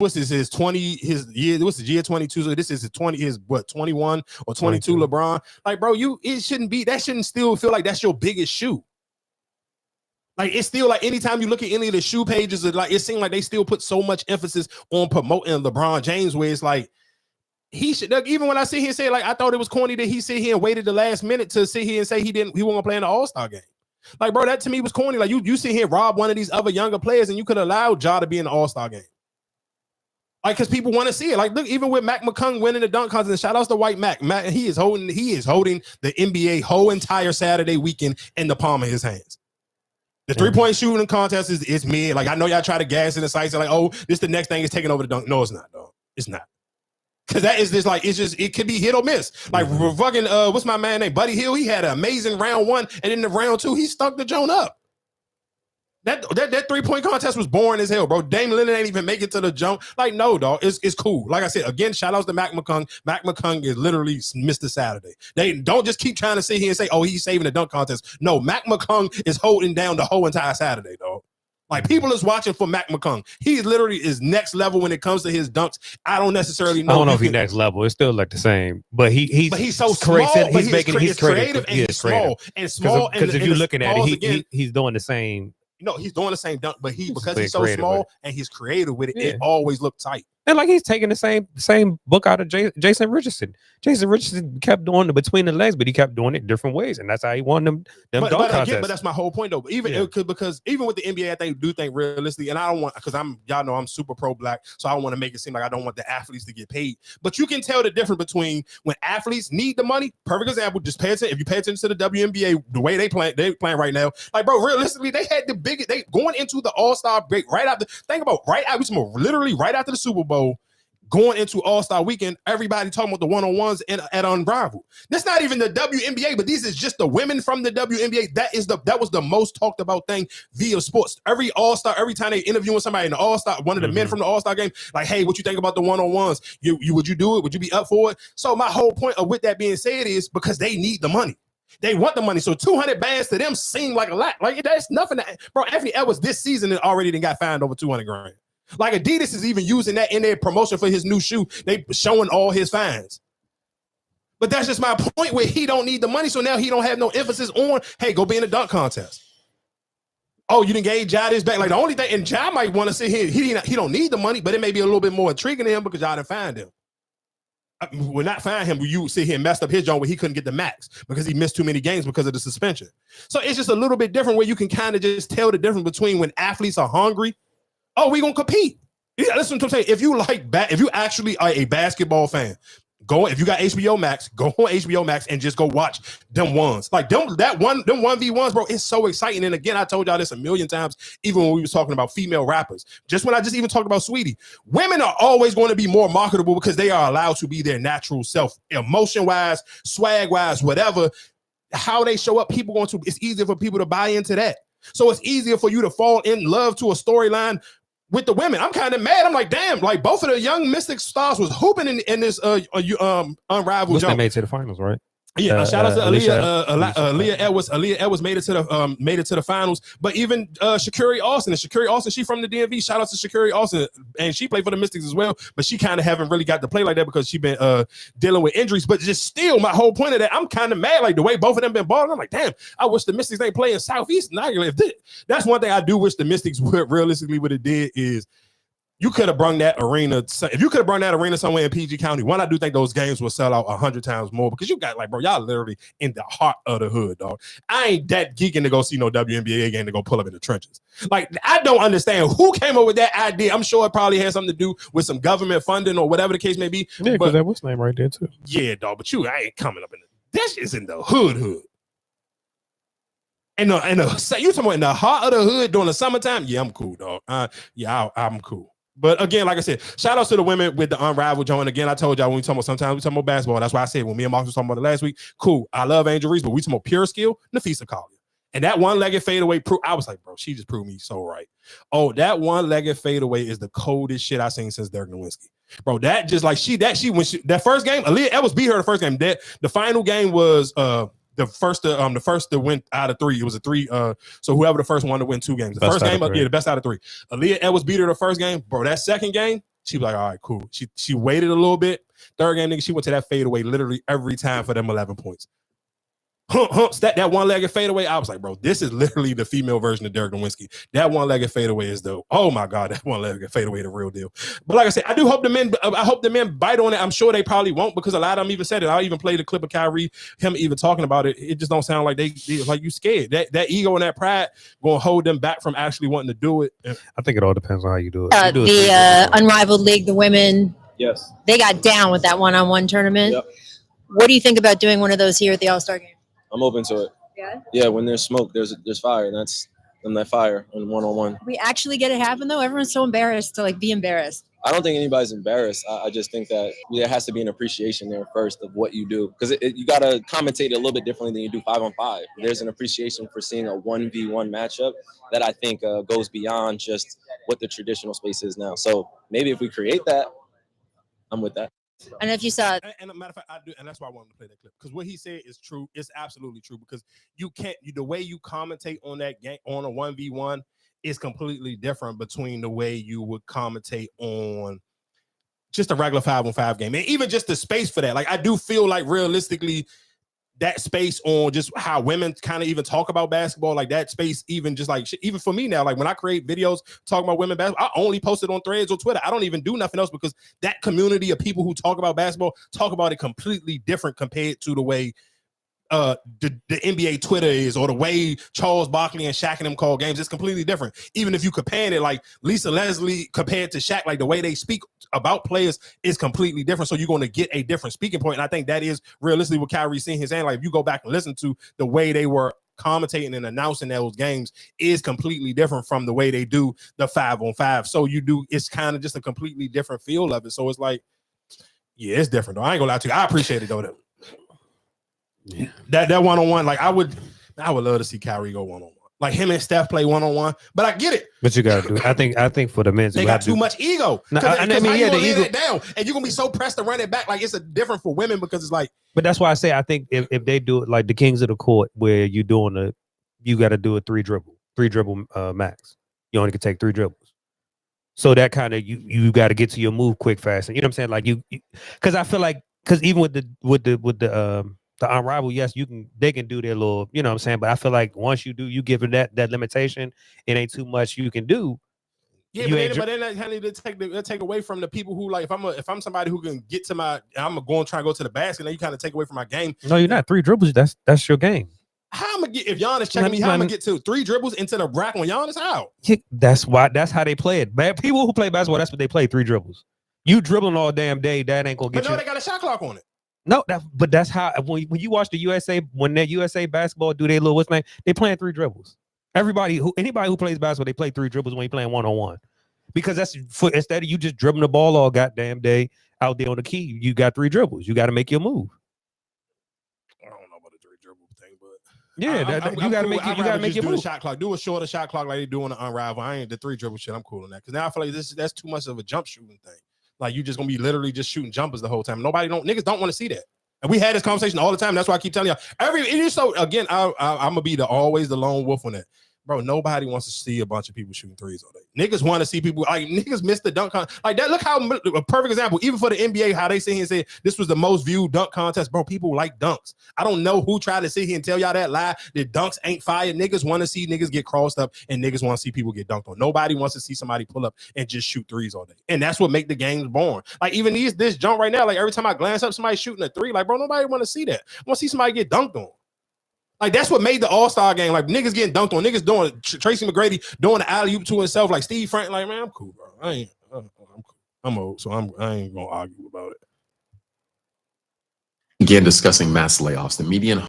what's this? His 20, his year. What's the year 22? So this is his 20. His what? 21 or 22? LeBron. Like, bro, it shouldn't be. That shouldn't still feel like that's your biggest shoe. Like, it's still like anytime you look at any of the shoe pages, like it seems like they still put so much emphasis on promoting LeBron James, where it's like he should. Like, even when I sit here and say, like, I thought it was corny that he sit here and waited the last minute to sit here and say he wasn't gonna play in the All-Star game. Like, bro, that to me was corny. Like, you sit here and rob one of these other younger players, and you could allow Ja to be in the All-Star game. Like, because people want to see it. Like, look, even with McClung winning the dunk contest, shout outs to White Mac. He is holding the NBA whole entire Saturday weekend in the palm of his hands. The 3-point shooting contest is mid. Like, I know y'all try to gas in the sites like, oh, this the next thing is taking over the dunk. No, it's not, dog. It's not. Because that is this, like, it could be hit or miss. Like, fucking, what's my man named? Buddy Hill, he had an amazing round 1, and in the round 2, he stuck the joint up. That 3-point contest was boring as hell, bro. Dame Lillard ain't even make it to the jump. Like, no, dog, it's cool. Like I said, again, shout outs to McClung. McClung is literally Mr. Saturday. They don't just keep trying to sit here and say, oh, he's saving the dunk contest. No, McClung is holding down the whole entire Saturday, dog. Like, people is watching for McClung. He literally is next level when it comes to his dunks. I don't necessarily know. I don't know if he's next level. It's still like the same, but he's so small. He's creative and he's small. Because if you're looking at it, he's doing the same. No, he's doing the same dunk, but because he's so small and he's creative with it, it always looked tight. And like he's taking the same book out of Jason Richardson. Jason Richardson kept doing it between the legs, but he kept doing it different ways, and that's how he won them dunk contests. But that's my whole point, though. Because even with the NBA, I think realistically, and I don't want, because y'all know I'm super pro black, so I don't want to make it seem like I don't want the athletes to get paid. But you can tell the difference between when athletes need the money. Perfect example. Just pay attention. If you pay attention to the WNBA, the way they playing right now, like, bro, realistically, they had the biggest. They going into the All-Star break right after. Think about literally right after the Super Bowl. Going into All-Star weekend, everybody talking about the one-on-ones at Unrivaled. That's not even the WNBA, but these is just the women from the WNBA. That was the most talked about thing via sports. Every All-Star, every time they interviewing somebody in the All-Star, one of the men from the All-Star game, like, hey, what you think about the one-on-ones? Would you do it? Would you be up for it? So my whole point of with that being said is because they need the money. They want the money. So 200 bands to them seem like a lot. Like, that's nothing. Bro, Anthony Edwards this season already got fined over 200 grand. Like, Adidas is even using that in their promotion for his new shoe. They showing all his fines. But that's just my point where he don't need the money. So now he don't have no emphasis on, hey, go be in a dunk contest. Oh, you didn't gave Ja this back. Like, the only thing, and Ja might want to sit here. He don't need the money, but it may be a little bit more intriguing to him because Ja didn't find him. We're not find him. You sit here and messed up his joint where he couldn't get the max because he missed too many games because of the suspension. So it's just a little bit different where you can kind of just tell the difference between when athletes are hungry. Oh, we gonna compete. Yeah, listen to what I'm saying. If you actually are a basketball fan, if you got HBO Max, go on HBO Max and just go watch them ones. Like them 1v1s, bro. It's so exciting. And again, I told y'all this a million times, even when we was talking about female rappers. Just when I just even talked about Sweetie, women are always going to be more marketable because they are allowed to be their natural self, emotion-wise, swag-wise, whatever. How they show up, it's easier for people to buy into that. So it's easier for you to fall in love to a storyline with the women. I'm kind of mad. I'm like, damn, like both of the young Mystic stars was hooping in this Unrivaled. They made to the finals, right? Yeah, shout out to Aaliyah Edwards. Aaliyah Edwards made it to the finals. But even Sha'Carri Austin, she from the DMV. Shout out to Sha'Carri Austin, and she played for the Mystics as well. But she kind of haven't really got to play like that because she been dealing with injuries. But just still, my whole point of that, I'm kind of mad. Like the way both of them been balling, I'm like, damn, I wish the Mystics ain't playing Southeast. That's one thing I do wish the Mystics would realistically what it did is. You could have brought that arena. If you could have brought that arena somewhere in PG County, one, I do think those games will sell out 100 times more because you got like, bro, y'all literally in the heart of the hood, dog. I ain't that geeking to go see no WNBA game to go pull up in the trenches. Like, I don't understand who came up with that idea. I'm sure it probably had something to do with some government funding or whatever the case may be. Yeah, because that was name right there too. Yeah, dog. But I ain't coming up in that shit's in the hood. And you talking about in the heart of the hood during the summertime? Yeah, I'm cool, dog. I'm cool. But again, like I said, shout out to the women with the Unrivaled joint. Again, I told y'all when we talking about sometimes we talking about basketball. That's why I said when me and Marcus was talking about it last week, cool. I love Angel Reese, but we talking about pure skill, Napheesa Collier. And that one-legged fadeaway, I was like, bro, she just proved me so right. Oh, that one-legged fadeaway is the coldest shit I've seen since Dirk Nowitzki. Bro, that just like that first game, Aaliyah Edwards beat her the first game. The final game was the first to win out of three. It was a three. So whoever the first one to win two games. The first game, the best out of three. Aaliyah Edwards beat her the first game. Bro, that second game, She was like, all right, cool. She waited a little bit. Third game, nigga, she went to that fadeaway literally every time for them 11 points. That one-legged fadeaway, I was like, bro, this is literally the female version of Derek Nowinski. That one-legged fadeaway is dope. Oh my God, that one-legged fadeaway the real deal. But like I said, I hope the men bite on it. I'm sure they probably won't because a lot of them even said it. I even played the clip of Kyrie, him even talking about it. It just don't sound like they like you scared. That ego and that pride gonna hold them back from actually wanting to do it. I think it all depends on how you do it. The Unrivaled League, the women, yes, they got down with that one-on-one tournament. Yep. What do you think about doing one of those here at the All-Star game? I'm open to it. Yeah, when there's smoke, there's fire, and that's that fire on one-on-one. We actually get it happen though. Everyone's so embarrassed to be embarrassed. I don't think anybody's embarrassed. I just think that there has to be an appreciation there first of what you do, because you got to commentate it a little bit differently than you do 5-on-5. There's an appreciation for seeing a 1v1 matchup that I think goes beyond just what the traditional space is now. So maybe if we create that, I'm with that. And if you saw it, and a matter of fact, I do, and that's why I wanted to play that clip, because what he said is true. It's absolutely true, because you can't. The way you commentate on that game on a 1v1 is completely different between the way you would commentate on just a regular 5-on-5 game, and even just the space for that. Like I do feel like realistically, that space on just how women kind of even talk about basketball, like that space, even just like even for me now, like when I create videos talking about women basketball, I only post it on Threads or Twitter. I don't even do nothing else, because that community of people who talk about basketball talk about it completely different compared to the way the NBA Twitter is, or the way Charles Barkley and Shaq and them call games. It's completely different. Even if you compare it, like Lisa Leslie compared to Shaq, like the way they speak about players is completely different. So you're going to get a different speaking point. And I think that is realistically what Kyrie's saying. His hand, like if you go back and listen to the way they were commentating and announcing those games is completely different from the way they do the 5-on-5. So it's kind of just a completely different feel of it. So it's like, yeah, it's different though. I ain't gonna lie to you. I appreciate it though. Yeah. That one-on-one, like I would love to see Kyrie go one-on-one. Like him and Steph play one-on-one, but I get it. But you gotta do. I think for the men, they got too much ego. No, I mean, yeah, the ego down, and you're gonna be so pressed to run it back. Like it's different for women, because it's like. But that's why I say I think if they do it like the Kings of the Court, where you got to do a three dribble max. You only can take 3 dribbles. So that kind of you got to get to your move quick, fast, and you know what I'm saying. Like because I feel like even with the Unrivaled, yes, they can do their little, you know what I'm saying? But I feel like once you give it that limitation, it ain't too much you can do. Yeah, but then that kind of take away from the people who, like, if I'm somebody who can get to I'm going to try to go to the basket, then you kind of take away from my game. No, you're not. 3 dribbles, that's your game. How I'm gonna get, if Giannis checking me, how I'm gonna get to 3 dribbles into the rack on Giannis? How? That's how they play it. Bad people who play basketball, that's what they play, 3 dribbles. You dribbling all damn day, that ain't gonna get you. But no, they got a shot clock on it. No, but that's how when you watch the USA, when that USA basketball do their little what's name, they playing 3 dribbles. Anybody who plays basketball, they play 3 dribbles when you playing 1-on-1. Because that's instead of you just dribbling the ball all goddamn day out there on the key, you got 3 dribbles. You got to make your move. I don't know about the 3 dribble thing, but yeah, you got to make your move. The shot clock, do a shorter shot clock like they do on the Unrivaled. I ain't the 3 dribble shit. I'm cool on that, because now I feel like that's too much of a jump shooting thing. Like you just gonna be literally just shooting jumpers the whole time. Niggas don't want to see that. And we had this conversation all the time. That's why I keep telling y'all. So again, I'm gonna be always the lone wolf on that. Bro, nobody wants to see a bunch of people shooting threes all day. Niggas want to see people, like, niggas miss the dunk contest. Like that, look how a perfect example, even for the NBA, how they sit here and say this was the most viewed dunk contest. Bro, people like dunks. I don't know who tried to sit here and tell y'all that lie, that dunks ain't fire. Niggas want to see niggas get crossed up, and niggas want to see people get dunked on. Nobody wants to see somebody pull up and just shoot threes all day. And that's what make the games boring. Like even this jump right now, like every time I glance up, somebody shooting a 3, like, bro, nobody want to see that. I want to see somebody get dunked on. Like, that's what made the All-Star game. Like, niggas getting dunked on. Niggas doing Tracy McGrady doing the alley-oop to himself. Like, Steve Frank, like, man, I'm cool, bro. I'm cool. I'm old, so I ain't going to argue about it. Again, discussing mass layoffs. The median